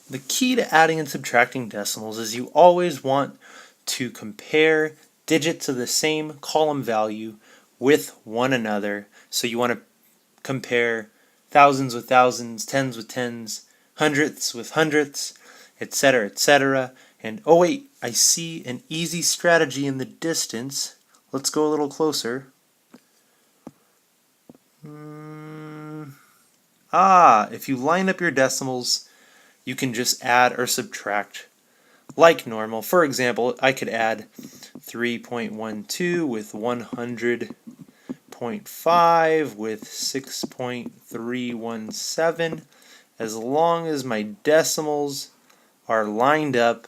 The key to adding and subtracting decimals is you always want to compare digits of the same column value with one another. So you want to compare thousands with thousands, tens with tens, hundredths with hundredths, etc., etc. And oh wait, I see an easy strategy in the distance. Let's go a little closer. If you line up your decimals, you can just add or subtract like normal. For example, I could add 3.12 with 100.5 with 6.317. As long as my decimals are lined up,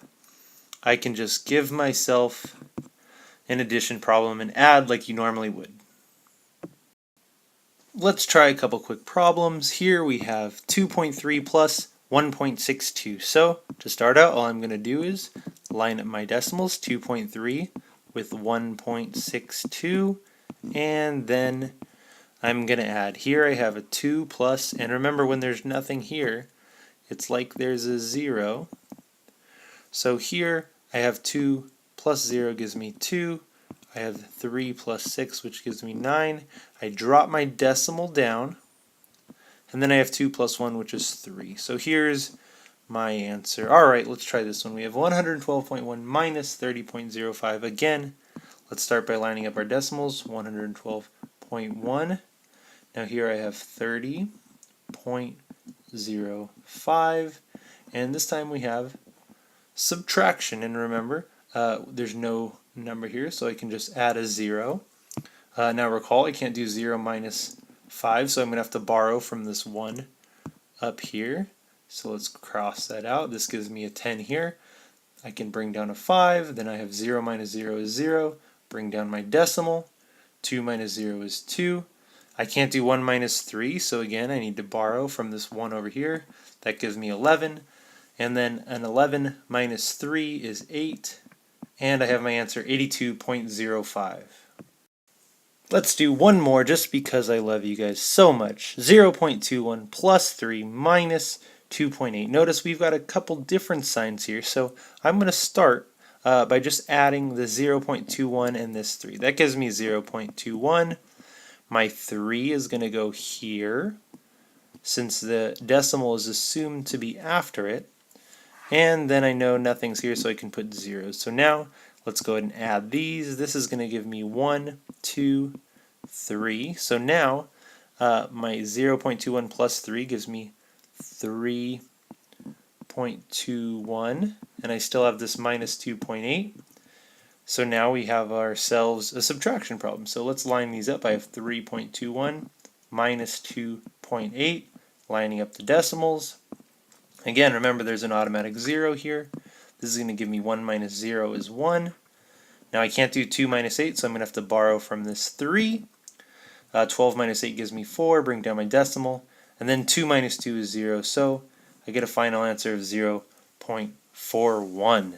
I can just give myself an addition problem and add like you normally would. Let's try a couple quick problems. Here we have 2.3 plus 1.62. So to start out, all I'm going to do is line up my decimals, 2.3 with 1.62, and then I'm going to add. Here I have a 2 plus, and remember when there's nothing here, it's like there's a 0. So here I have 2 plus 0 gives me 2. I have 3 plus 6, which gives me 9. I drop my decimal down, and then I have 2 plus 1, which is 3. So here's my answer. Alright, let's try this one. We have 112.1 minus 30.05. Again, let's start by lining up our decimals. 112.1. Now here I have 30.05. And this time we have subtraction. And remember, there's no number here, so I can just add a 0. Now recall, I can't do 0 minus 5, so I'm going to have to borrow from this 1 up here. So let's cross that out. This gives me a 10 here. I can bring down a 5, then I have 0 minus 0 is 0. Bring down my decimal. 2 minus 0 is 2. I can't do 1 minus 3, so again I need to borrow from this 1 over here. That gives me 11. And then an 11 minus 3 is 8. And I have my answer, 82.05. Let's do one more just because I love you guys so much. 0.21 plus 3 minus 2.8. Notice we've got a couple different signs here, so I'm going to start by just adding the 0.21 and this 3. That gives me 0.21. My 3 is going to go here, since the decimal is assumed to be after it. And then I know nothing's here, so I can put 0. So now let's go ahead and add these. This is going to give me 1, 2, 3. So now my 0.21 plus 3 gives me 3.21. And I still have this minus 2.8. So now we have ourselves a subtraction problem. So let's line these up. I have 3.21 minus 2.8, lining up the decimals. Again, remember there's an automatic 0 here. This is going to give me 1 minus 0 is 1. Now I can't do 2 minus 8, so I'm going to have to borrow from this 3. 12 minus 8 gives me 4, bring down my decimal. And then 2 minus 2 is 0, so I get a final answer of 0.41.